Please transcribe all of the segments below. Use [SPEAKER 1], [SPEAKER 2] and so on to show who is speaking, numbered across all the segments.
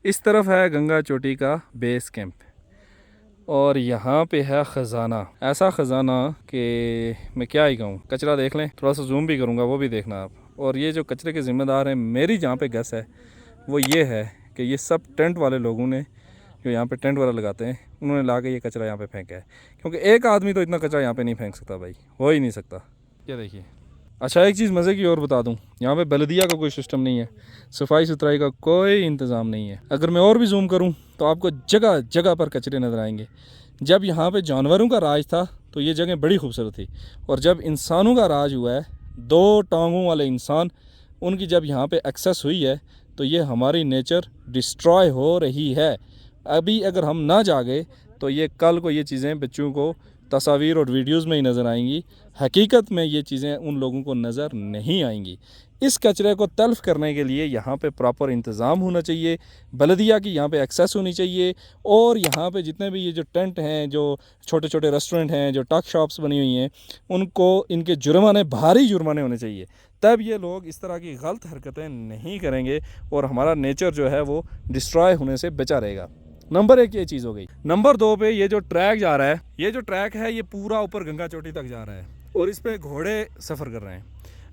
[SPEAKER 1] इस तरफ है गंगा चोटी का बेस कैंप और यहाँ पे है ख़जाना, ऐसा ख़जाना कि मैं क्या ही कहूँ। कचरा देख लें, थोड़ा सा जूम भी करूँगा, वो भी देखना आप। और ये जो कचरे के ज़िम्मेदार हैं, मेरी जहाँ पे गस है वो ये है कि ये सब टेंट वाले लोगों ने, जो यहाँ पे टेंट वाला लगाते हैं, उन्होंने ला के ये कचरा यहाँ पे फेंका है। क्योंकि एक आदमी तो इतना कचरा यहाँ पे नहीं फेंक सकता भाई, हो ही नहीं सकता। ये देखिए। अच्छा, एक चीज़ मज़े की और बता दूं, यहाँ पे बल्दिया का कोई सिस्टम नहीं है, सफाई सुथराई का कोई इंतज़ाम नहीं है। अगर मैं और भी जूम करूं तो आपको जगह जगह पर कचरे नज़र आएंगे। जब यहाँ पे जानवरों का राज था तो ये जगह बड़ी खूबसूरत थी, और जब इंसानों का राज हुआ है, दो टांगों वाले इंसान, उनकी जब यहाँ पे एक्सेस हुई है, तो ये हमारी नेचर डिस्ट्रॉय हो रही है। अभी अगर हम ना जागे तो ये कल को ये चीज़ें बच्चों को तस्वीर और वीडियोस में ही नज़र आएंगी, हकीकत में ये चीज़ें उन लोगों को नज़र नहीं आएंगी। इस कचरे को तल्फ़ करने के लिए यहाँ पे प्रॉपर इंतज़ाम होना चाहिए, बल्दिया की यहाँ पे एक्सेस होनी चाहिए, और यहाँ पे जितने भी ये जो टेंट हैं, जो छोटे छोटे रेस्टोरेंट हैं, जो टक शॉप्स बनी हुई हैं, उनको इनके जुर्माने, भारी जुर्माने होने चाहिए। तब ये लोग इस तरह की गलत हरकतें नहीं करेंगे और हमारा नेचर जो है वो डिस्ट्रॉय होने से बचा रहेगा। नंबर 1 ये चीज़ हो गई। नंबर 2 पे ये जो ट्रैक जा रहा है, ये जो ट्रैक है ये पूरा ऊपर गंगा चोटी तक जा रहा है और इस पे घोड़े सफ़र कर रहे हैं।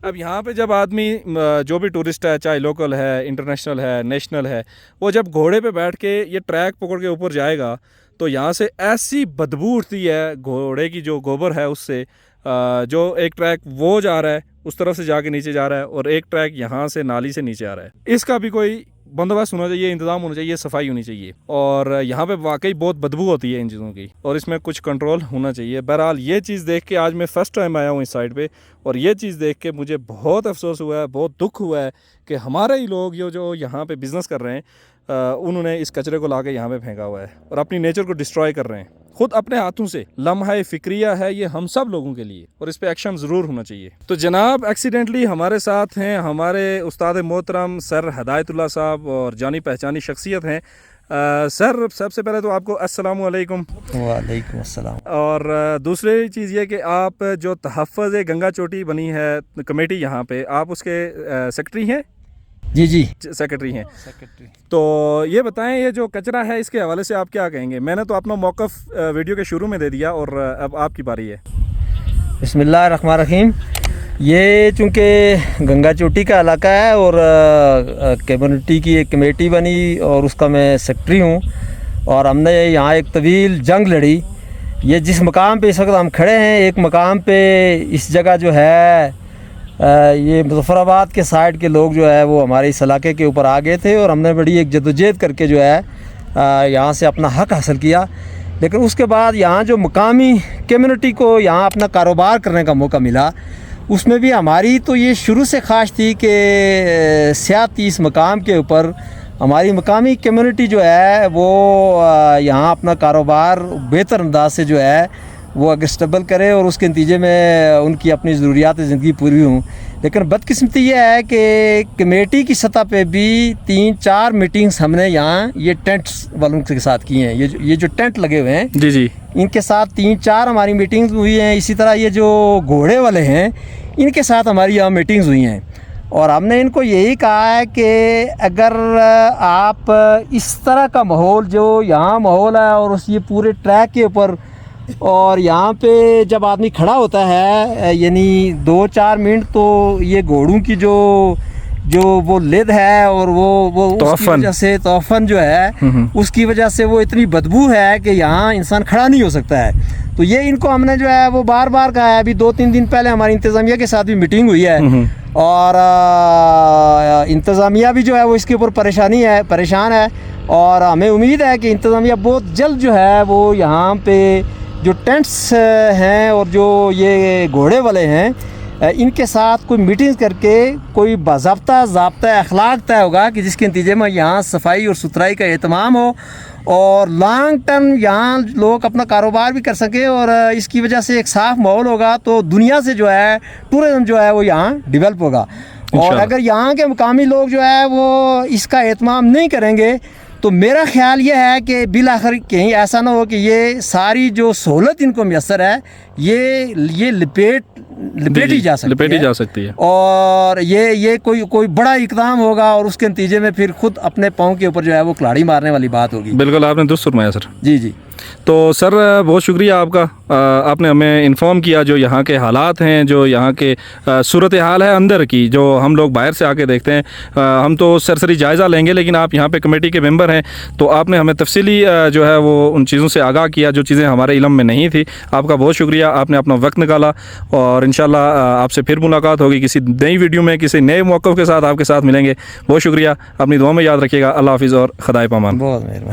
[SPEAKER 1] अब यहाँ पे जब आदमी, जो भी टूरिस्ट है, चाहे लोकल है, इंटरनेशनल है, नेशनल है, वो जब घोड़े पे बैठ के ये ट्रैक पकड़ के ऊपर जाएगा तो यहाँ से ऐसी बदबू उठती है घोड़े की, जो गोबर है उससे। जो एक ट्रैक वो जा रहा है उस तरफ से जाके नीचे जा रहा है, और एक ट्रैक यहाँ से नाली से नीचे आ रहा है। इसका भी कोई बंदोबस्त होना चाहिए, इंतज़ाम होना चाहिए, सफाई होनी चाहिए। और यहाँ पे वाकई बहुत बदबू होती है इन चीज़ों की, और इसमें कुछ कंट्रोल होना चाहिए। बहरहाल ये चीज़ देख के आज मैं फ़र्स्ट टाइम आया हूँ इस साइड पे, और ये चीज़ देख के मुझे बहुत अफसोस हुआ है, बहुत दुख हुआ है कि हमारे ही लोग जो यहाँ पे बिज़नेस कर रहे हैं, उन्होंने इस कचरे को ला के यहाँ पर फेंका हुआ है और अपनी नेचर को डिस्ट्रॉय कर रहे हैं खुद अपने हाथों से। लम्हा फ़िक्रिया है ये हम सब लोगों के लिए, और इस पे एक्शन ज़रूर होना चाहिए। तो जनाब, एक्सीडेंटली हमारे साथ हैं हमारे उस्ताद मोहतरम सर हिदायतुल्लाह साहब, और जानी पहचानी शख्सियत हैं। सर, सबसे पहले तो आपको अस्सलाम वालेकुम।
[SPEAKER 2] वालेकुम अस्सलाम।
[SPEAKER 1] और दूसरी चीज़ ये कि आप जो तहफ़्फ़ुज़ गंगा चोटी बनी है कमेटी यहाँ पे, आप उसके सेक्रेटरी हैं?
[SPEAKER 2] जी जी,
[SPEAKER 1] सेक्रेटरी हैं।
[SPEAKER 2] सेक्रेटरी।
[SPEAKER 1] तो ये बताएं, ये जो कचरा है इसके हवाले से आप क्या कहेंगे? मैंने तो अपना मौक़िफ़ वीडियो के शुरू में दे दिया, और अब आपकी बारी है।
[SPEAKER 2] बिस्मिल्लाहिर्रहमानिर्रहीम। ये चूँकि गंगा चोटी का इलाका है और कम्युनिटी की एक कमेटी बनी और उसका मैं सेक्रेटरी हूँ, और हमने यहाँ एक तवील जंग लड़ी। ये जिस मकाम पे इस वक्त हम खड़े हैं, एक मकाम पे इस जगह जो है ये मुज़फ़्फ़राबाद के साइड के लोग जो है वो हमारे इस इलाके के ऊपर आ गए थे, और हमने बड़ी एक जद्दोजहद करके जो है यहाँ से अपना हक़ हासिल किया। लेकिन उसके बाद यहाँ जो मकामी कम्युनिटी को यहाँ अपना कारोबार करने का मौका मिला, उसमें भी हमारी तो ये शुरू से ख्वाहिश थी कि सियाती इस मकाम के ऊपर हमारी मकामी कम्युनिटी जो है वो यहाँ अपना कारोबार बेहतर अंदाज से जो है वो अगर स्टेबल करे और उसके नतीजे में उनकी अपनी ज़रूरियात ज़िंदगी पूरी हों। लेकिन बदकिस्मती ये है कि कमेटी की सतह पे भी 3-4 मीटिंग्स हमने यहाँ ये टेंट्स वालों के साथ की हैं। ये जो टेंट लगे हुए हैं,
[SPEAKER 1] जी जी,
[SPEAKER 2] इनके साथ 3-4 हमारी मीटिंग्स हुई हैं। इसी तरह ये जो घोड़े वाले हैं, इनके साथ हमारी यहाँ मीटिंग्स हुई हैं, और हमने इनको यही कहा है कि अगर आप इस तरह का माहौल, जो यहाँ माहौल है और उस ये पूरे ट्रैक के ऊपर, और यहाँ पे जब आदमी खड़ा होता है यानी 2-4 मिनट, तो ये घोड़ों की जो वो लेद है और वो उसकी वजह से तोफ़न जो है उसकी वजह से वो इतनी बदबू है कि यहाँ इंसान खड़ा नहीं हो सकता है। तो ये इनको हमने जो है वो बार बार कहा है। अभी 2-3 दिन पहले हमारी इंतज़ामिया के साथ भी मीटिंग हुई है, और इंतज़ामिया भी जो है वो इसके ऊपर परेशान है, और हमें उम्मीद है कि इंतज़ामिया बहुत जल्द जो है वो यहाँ पे जो टेंट्स हैं और जो ये घोड़े वाले हैं, इनके साथ कोई मीटिंग करके कोई बाज़ाब्ता अखलाक तय होगा कि जिसके नतीजे में यहाँ सफाई और सुथराई का एहतमाम हो, और लॉन्ग टर्म यहाँ लोग अपना कारोबार भी कर सकें, और इसकी वजह से एक साफ़ माहौल होगा तो दुनिया से जो है टूरिज़म जो है वो यहाँ डेवलप होगा। और अगर यहाँ के मुकामी लोग जो है वो इसका एहतमाम नहीं करेंगे तो मेरा ख्याल ये है कि बिल आखिर कहीं ऐसा ना हो कि ये सारी जो सहूलत इनको मैसर है ये लिपेटी जा सकती
[SPEAKER 1] लिपेटी
[SPEAKER 2] है,
[SPEAKER 1] जा सकती है।
[SPEAKER 2] और ये कोई बड़ा इकदाम होगा और उसके नतीजे में फिर खुद अपने पाँव के ऊपर जो है वो कुल्हाड़ी मारने वाली बात होगी।
[SPEAKER 1] बिल्कुल आपने दुरुस्त फरमाया सर।
[SPEAKER 2] जी जी।
[SPEAKER 1] तो सर बहुत शुक्रिया आपका, आपने हमें इन्फॉर्म किया जो यहाँ के हालात हैं, जो यहाँ के सूरत हाल है अंदर की, जो हम लोग बाहर से आके देखते हैं। हम तो सरसरी जायज़ा लेंगे, लेकिन आप यहाँ पे कमेटी के मेंबर हैं, तो आपने हमें तफसीली जो है वो उन चीज़ों से आगाह किया जो चीज़ें हमारे इल्म में नहीं थी। आपका बहुत शुक्रिया, आपने अपना वक्त निकाला, और इंशाल्लाह आपसे फिर मुलाकात होगी किसी नई वीडियो में, किसी नए मौक़िफ़ के साथ आपके साथ मिलेंगे। बहुत शुक्रिया, अपनी दुआ में याद रखिएगा। अल्लाह हाफ़िज़ और खुदाए पामान।
[SPEAKER 2] बहुत मेहरबानी।